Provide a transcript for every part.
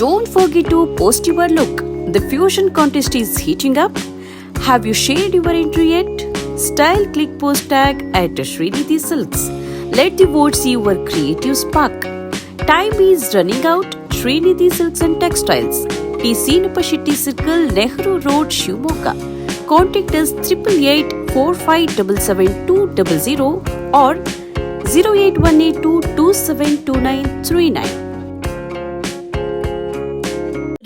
Don't forget to post your look. The fusion contest is heating up. Have you shared your entry yet? Style click post tag at Srinidhi Silks. Let the votes see your creative spark. Time is running out. Srinidhi Silks and Textiles. TC Nupashiti Circle, Nehru Road, Shivamogga. Contact us 8884577200 or 08182272939.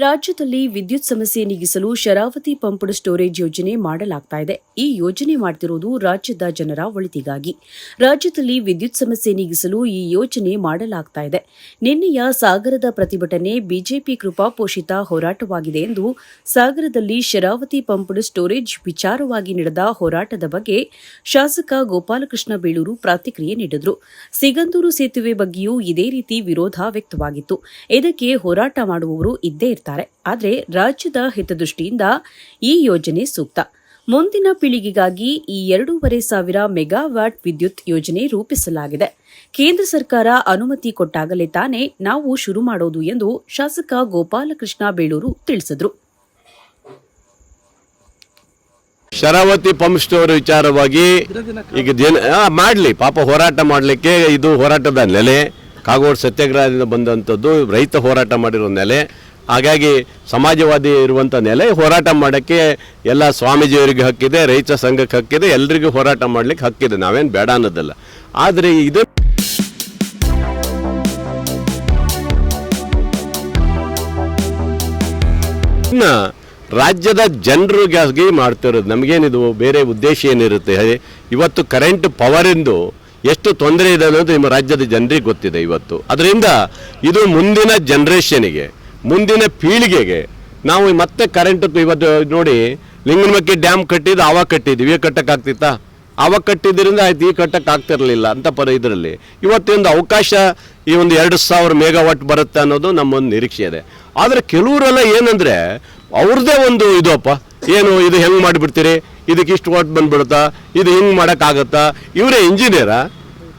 ರಾಜ್ಯದಲ್ಲಿ ವಿದ್ಯುತ್ ಸಮಸ್ಯೆ ನೀಗಿಸಲು Sharavati pumped storage ಯೋಜನೆ ಮಾಡಲಾಗ್ತಾ ಇದೆ. ಈ ಯೋಜನೆ ಮಾಡ್ತಿರೋದು ರಾಜ್ಯದ ಜನರ ಒಳಿತಿಗಾಗಿ. ರಾಜ್ಯದಲ್ಲಿ ವಿದ್ಯುತ್ ಸಮಸ್ಯೆ ನೀಗಿಸಲು ಈ ಯೋಜನೆ ಮಾಡಲಾಗ್ತಾ ಇದೆ. ನಿನ್ನೆಯ ಸಾಗರದ ಪ್ರತಿಭಟನೆ ಬಿಜೆಪಿ ಕೃಪಾಪೋಷಿತ ಹೋರಾಟವಾಗಿದೆ ಎಂದು ಸಾಗರದಲ್ಲಿ ಶರಾವತಿ ಪಂಪ್ಡ್ ಸ್ಟೋರೇಜ್ ವಿಚಾರವಾಗಿ ನಡೆದ ಹೋರಾಟದ ಬಗ್ಗೆ ಶಾಸಕ ಗೋಪಾಲಕೃಷ್ಣ ಬೇಳೂರು ಪ್ರತಿಕ್ರಿಯೆ ನೀಡಿದರು. ಸಿಗಂದೂರು ಸೇತುವೆ ಬಗ್ಗೆಯೂ ಇದೇ ರೀತಿ ವಿರೋಧ ವ್ಯಕ್ತವಾಗಿತ್ತು. ಇದಕ್ಕೆ ಹೋರಾಟ ಮಾಡುವವರು ಇದ್ದೇ ಇರ್ತಾರೆ. ಆದರೆ ರಾಜ್ಯದ ಹಿತದೃಷ್ಟಿಯಿಂದ ಈ ಯೋಜನೆ ಸೂಕ್ತ. ಮುಂದಿನ ಪೀಳಿಗೆಗಾಗಿ ಈ 2,500 ಮೆಗಾವ್ಯಾಟ್ ವಿದ್ಯುತ್ ಯೋಜನೆ ರೂಪಿಸಲಾಗಿದೆ. ಕೇಂದ್ರ ಸರ್ಕಾರ ಅನುಮತಿ ಕೊಟ್ಟಾಗಲೇ ತಾನೇ ನಾವು ಶುರು ಮಾಡೋದು ಎಂದು ಶಾಸಕ ಗೋಪಾಲಕೃಷ್ಣ ಬೇಳೂರು ತಿಳಿಸಿದರು. ಶರಾವತಿ ಪಂಪ್ ಸ್ಟೋರ್ ವಿಚಾರವಾಗಿ ಈಗ ಮಾಡಲಿ ಪಾಪ ಹೋರಾಟ ಮಾಡಲಿಕ್ಕೆ ಇದು ಹೋರಾಟದ ನೆಲೆ. ಕಾಗೋಡು ಸತ್ಯಾಗ್ರಹದಿಂದ ಬಂದಂಥದ್ದು ರೈತ ಹೋರಾಟ ಮಾಡಿರೋ ನೆಲೆ. ಹಾಗಾಗಿ ಸಮಾಜವಾದಿ ಇರುವಂಥ ನೆಲೆ ಹೋರಾಟ ಮಾಡೋಕ್ಕೆ ಎಲ್ಲ ಸ್ವಾಮೀಜಿಯವರಿಗೆ ಹಕ್ಕಿದೆ, ರೈತ ಸಂಘಕ್ಕೆ ಹಕ್ಕಿದೆ, ಎಲ್ರಿಗೂ ಹೋರಾಟ ಮಾಡಲಿಕ್ಕೆ ಹಕ್ಕಿದೆ. ನಾವೇನು ಬೇಡ ಅನ್ನೋದಲ್ಲ. ಆದರೆ ಇದು ರಾಜ್ಯದ ಜನರಿಗಾಗಿ ಮಾಡ್ತಿರೋದು. ನಮಗೇನಿದು ಬೇರೆ ಉದ್ದೇಶ ಏನಿರುತ್ತೆ? ಇವತ್ತು ಕರೆಂಟ್ ಪವರಿಂದು ಎಷ್ಟು ತೊಂದರೆ ಇದೆ ಅನ್ನೋದು ನಿಮ್ಮ ರಾಜ್ಯದ ಜನರಿಗೆ ಗೊತ್ತಿದೆ ಇವತ್ತು. ಅದರಿಂದ ಇದು ಮುಂದಿನ ಜನ್ರೇಷನಿಗೆ, ಮುಂದಿನ ಪೀಳಿಗೆಗೆ ನಾವು ಮತ್ತೆ ಕರೆಂಟ್ ಇವತ್ತು ನೋಡಿ, ಲಿಂಗನಮಕ್ಕಿ ಡ್ಯಾಮ್ ಕಟ್ಟಿದ್ದು ಆವಾಗ ಕಟ್ಟಿದ್ವಿ, ಕಟ್ಟಕ್ಕಾಗ್ತಿತ್ತಾ? ಆವಾಗ ಕಟ್ಟಿದ್ರಿಂದ ಆಯ್ತು, ಈ ಕಟ್ಟಕ್ಕಾಗ್ತಿರಲಿಲ್ಲ ಅಂತ ಇದರಲ್ಲಿ ಇವತ್ತೊಂದು ಅವಕಾಶ, ಈ ಒಂದು 2,000 ಮೆಗಾವಾಟ್ ಬರುತ್ತೆ ಅನ್ನೋದು ನಮ್ಮೊಂದು ನಿರೀಕ್ಷೆ ಇದೆ. ಆದರೆ ಕೆಲವರೆಲ್ಲ ಏನಂದರೆ ಅವ್ರದ್ದೇ ಒಂದು ಇದಪ್ಪ, ಏನು ಇದು ಹೆಂಗೆ ಮಾಡಿಬಿಡ್ತೀರಿ, ಇದಕ್ಕೆ ಇಷ್ಟು ವಾಟ್ ಬಂದ್ಬಿಡುತ್ತಾ, ಇದು ಹಿಂಗೆ ಮಾಡೋಕ್ಕಾಗತ್ತಾ? ಇವರೇ ಇಂಜಿನಿಯರಾ?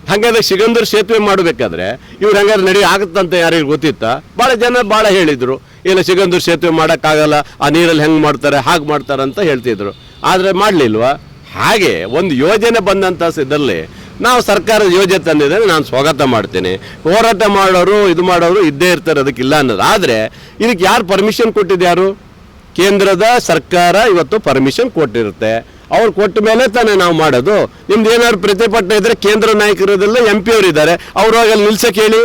ಹಾಗಾದ್ರೆ ಸಿಗಂದೂರು ಸೇತುವೆ ಮಾಡಬೇಕಾದ್ರೆ ಇವ್ರು ಹಂಗಾದ್ರೆ ನಡಿ ಆಗುತ್ತಂತ ಯಾರಿಗೆ ಗೊತ್ತಿತ್ತಾ? ಭಾಳ ಜನ ಭಾಳ ಹೇಳಿದರು, ಇಲ್ಲ ಸಿಗಂದೂರು ಸೇತುವೆ ಮಾಡೋಕ್ಕಾಗಲ್ಲ, ಆ ನೀರಲ್ಲಿ ಹೆಂಗೆ ಮಾಡ್ತಾರೆ, ಹಾಗೆ ಮಾಡ್ತಾರೆ ಅಂತ ಹೇಳ್ತಿದ್ರು. ಆದರೆ ಮಾಡಲಿಲ್ವಾ? ಹಾಗೆ ಒಂದು ಯೋಜನೆ ಬಂದಂಥ ಇದರಲ್ಲಿ ನಾವು ಸರ್ಕಾರದ ಯೋಜನೆ ತಂದಿದ್ದೇನೆ, ನಾನು ಸ್ವಾಗತ ಮಾಡ್ತೀನಿ. ಹೋರಾಟ ಮಾಡೋರು ಇದು ಮಾಡೋರು ಇದ್ದೇ ಇರ್ತಾರೆ, ಅದಕ್ಕಿಲ್ಲ ಅನ್ನೋದು. ಆದರೆ ಇದಕ್ಕೆ ಯಾರು ಪರ್ಮಿಷನ್ ಕೊಟ್ಟಿದ್ಯಾರು? ಕೇಂದ್ರದ ಸರ್ಕಾರ ಇವತ್ತು ಪರ್ಮಿಷನ್ ಕೊಟ್ಟಿರುತ್ತೆ. ಅವ್ರು ಕೊಟ್ಟ ಮೇಲೆ ತಾನೇ ನಾವು ಮಾಡೋದು. ನಿಮ್ದು ಏನಾದ್ರು ಪ್ರತಿಭಟನೆ ಇದ್ದರೆ ಕೇಂದ್ರ ನಾಯಕರಿದೆಲ್ಲ MP ಅವರು ಇದ್ದಾರೆ, ಅವ್ರು ಅಲ್ಲಿ ನಿಲ್ಸಕ್ಕೆ ಹೇಳಿ,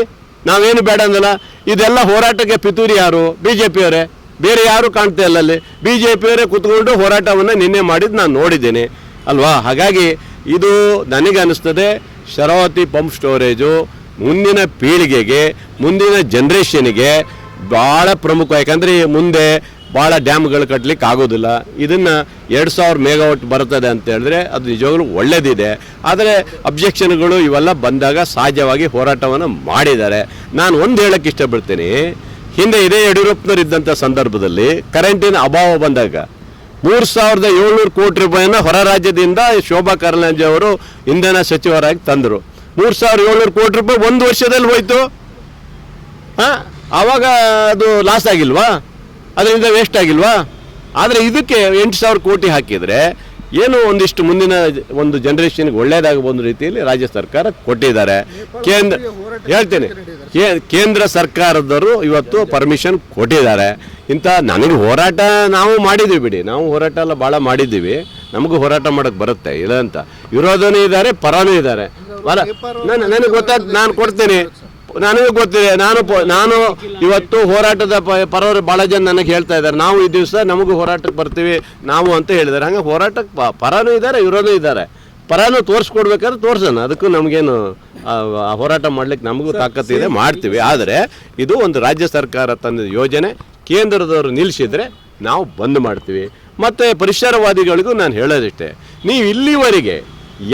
ನಾವೇನು ಬೇಡ ಅಂದಲ್ಲ. ಇದೆಲ್ಲ ಹೋರಾಟಕ್ಕೆ ಪಿತೂರಿ ಯಾರು? BJP ಅವರೇ, ಬೇರೆ ಯಾರು ಕಾಣ್ತಾ ಇಲ್ಲ ಅಲ್ಲಿ. BJP ಅವರೇ ಕೂತ್ಕೊಂಡು ಹೋರಾಟವನ್ನು ನಿನ್ನೆ ಮಾಡಿದ್ದು ನಾನು ನೋಡಿದ್ದೇನೆ ಅಲ್ವಾ. ಹಾಗಾಗಿ ಇದು ನನಗೆ ಅನ್ನಿಸ್ತದೆ, ಶರಾವತಿ ಪಂಪ್ ಸ್ಟೋರೇಜು ಮುಂದಿನ ಪೀಳಿಗೆಗೆ, ಮುಂದಿನ ಜನ್ರೇಷನ್ಗೆ ಭಾಳ ಪ್ರಮುಖ. ಯಾಕಂದರೆ ಮುಂದೆ ಭಾಳ ಡ್ಯಾಮ್ಗಳು ಕಟ್ಟಲಿಕ್ಕೆ ಆಗೋದಿಲ್ಲ. ಇದನ್ನು 2,000 ಮೆಗಾವಾಟ್ ಬರ್ತದೆ ಅಂತ ಹೇಳಿದ್ರೆ ಅದು ನಿಜವಾಗ್ಲೂ ಒಳ್ಳೆಯದಿದೆ. ಆದರೆ ಅಬ್ಜೆಕ್ಷನ್ಗಳು ಇವೆಲ್ಲ ಬಂದಾಗ ಸಹಜವಾಗಿ ಹೋರಾಟವನ್ನು ಮಾಡಿದ್ದಾರೆ. ನಾನು ಒಂದು ಹೇಳೋಕ್ಕೆ ಇಷ್ಟಪಡ್ತೀನಿ, ಹಿಂದೆ ಇದೇ ಯಡಿಯೂರಪ್ಪನವ್ರು ಇದ್ದಂಥ ಸಂದರ್ಭದಲ್ಲಿ ಕರೆಂಟಿನ ಅಭಾವ ಬಂದಾಗ 3,700 ಕೋಟಿ ರೂಪಾಯಿನ ಹೊರ ರಾಜ್ಯದಿಂದ ಶೋಭಾ ಕರಂದ್ಲಾಜೆ ಅವರು ಇಂಧನ ಸಚಿವರಾಗಿ ತಂದರು. 3,700 ಕೋಟಿ ರೂಪಾಯಿ ಒಂದು ವರ್ಷದಲ್ಲಿ ಹೋಯ್ತು. ಆವಾಗ ಅದು ಲಾಸ್ ಆಗಿಲ್ವಾ? ಅದರಿಂದ ವೇಸ್ಟ್ ಆಗಿಲ್ವಾ? ಆದರೆ ಇದಕ್ಕೆ 8,000 ಕೋಟಿ ಹಾಕಿದರೆ ಏನು ಒಂದಿಷ್ಟು ಮುಂದಿನ ಒಂದು ಜನ್ರೇಷನ್ಗೆ ಒಳ್ಳೆಯದಾಗ ಒಂದು ರೀತಿಯಲ್ಲಿ ರಾಜ್ಯ ಸರ್ಕಾರ ಕೊಟ್ಟಿದ್ದಾರೆ. ಕೇಂದ್ರ ಸರ್ಕಾರದವರು ಇವತ್ತು ಪರ್ಮಿಷನ್ ಕೊಟ್ಟಿದ್ದಾರೆ. ಇಂಥ ನನಗೆ ಹೋರಾಟ ನಾವು ಮಾಡಿದ್ದೀವಿ ಬಿಡಿ, ನಾವು ಹೋರಾಟ ಎಲ್ಲ ಭಾಳ ಮಾಡಿದ್ದೀವಿ. ನಮಗೂ ಹೋರಾಟ ಮಾಡೋಕ್ಕೆ ಬರುತ್ತೆ, ಇಲ್ಲ ಅಂತ. ವಿರೋಧನೂ ಇದ್ದಾರೆ, ಪರನೂ ಇದ್ದಾರೆ. ನನಗೆ ಗೊತ್ತಾಗ್ತದೆ, ನಾನು ಕೊಡ್ತೀನಿ, ನನಗೂ ಗೊತ್ತಿದೆ. ನಾನು ಇವತ್ತು ಹೋರಾಟದ ಪರವರು ಭಾಳ ಜನ ನನಗೆ ಹೇಳ್ತಾ ಇದ್ದಾರೆ, ನಾವು ಈ ದಿವಸ ನಮಗೂ ಹೋರಾಟಕ್ಕೆ ಬರ್ತೀವಿ ನಾವು ಅಂತ ಹೇಳಿದ್ದಾರೆ. ಹಂಗೆ ಹೋರಾಟಕ್ಕೆ ಪರನೂ ಇದ್ದಾರೆ, ವಿರೋಧನೂ ಇದ್ದಾರೆ. ಪರನೂ ತೋರಿಸ್ಕೊಡ್ಬೇಕಾದ್ರೆ ತೋರಿಸೋಣ, ಅದಕ್ಕೂ ನಮಗೇನು ಹೋರಾಟ ಮಾಡ್ಲಿಕ್ಕೆ ನಮಗೂ ತಾಕತ್ತಿದೆ, ಮಾಡ್ತೀವಿ. ಆದರೆ ಇದು ಒಂದು ರಾಜ್ಯ ಸರ್ಕಾರ ತಂದ ಯೋಜನೆ, ಕೇಂದ್ರದವರು ನಿಲ್ಲಿಸಿದರೆ ನಾವು ಬಂದ್ ಮಾಡ್ತೀವಿ. ಮತ್ತು ಪರಿಸರವಾದಿಗಳಿಗೂ ನಾನು ಹೇಳೋದಿಷ್ಟೇ, ನೀವು ಇಲ್ಲಿವರೆಗೆ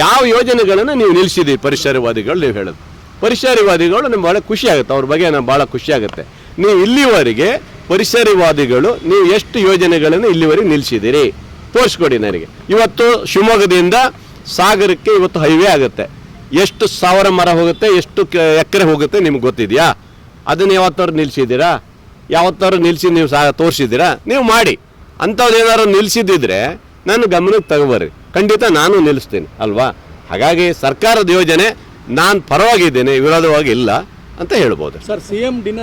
ಯಾವ ಯೋಜನೆಗಳನ್ನು ನೀವು ನಿಲ್ಲಿಸಿದ್ದೀವಿ ಪರಿಸರವಾದಿಗಳು? ನೀವು ಹೇಳೋದು ಪರಿಸರವಾದಿಗಳು ನಮ್ಗೆ ಭಾಳ ಖುಷಿ ಆಗುತ್ತೆ, ಅವ್ರ ಬಗ್ಗೆ ನಮ್ಗೆ ಭಾಳ ಖುಷಿ ಆಗುತ್ತೆ. ನೀವು ಇಲ್ಲಿವರೆಗೆ ಪರಿಸರವಾದಿಗಳು ನೀವು ಎಷ್ಟು ಯೋಜನೆಗಳನ್ನು ಇಲ್ಲಿವರೆಗೆ ನಿಲ್ಲಿಸಿದ್ದೀರಿ ತೋರಿಸ್ಕೊಡಿ ನನಗೆ. ಇವತ್ತು ಶಿವಮೊಗ್ಗದಿಂದ ಸಾಗರಕ್ಕೆ ಇವತ್ತು ಹೈವೇ ಆಗುತ್ತೆ, ಎಷ್ಟು 1000 ಮರ ಹೋಗುತ್ತೆ, ಎಷ್ಟು ಎಕರೆ ಹೋಗುತ್ತೆ ನಿಮ್ಗೆ ಗೊತ್ತಿದೆಯಾ? ಅದನ್ನು ಯಾವತ್ತವ್ರು ನಿಲ್ಲಿಸಿದ್ದೀರಾ? ಯಾವತ್ತಾರು ನಿಲ್ಲಿಸಿ ನೀವು ತೋರಿಸಿದ್ದೀರಾ? ನೀವು ಮಾಡಿ. ಅಂಥದ್ದೇನಾದ್ರು ನಿಲ್ಲಿಸಿದ್ದಿದ್ರೆ ನಾನು ಗಮನಕ್ಕೆ ತಗೋಬರ್ರಿ, ಖಂಡಿತ ನಾನು ನಿಲ್ಲಿಸ್ತೀನಿ ಅಲ್ವಾ. ಹಾಗಾಗಿ ಸರ್ಕಾರದ ಯೋಜನೆ ನಾನು ಪರವಾಗಿದ್ದೇನೆ, ವಿರೋಧವಾಗಿ ಇಲ್ಲ ಅಂತ ಹೇಳ್ಬೋದು. Sir, CM dinner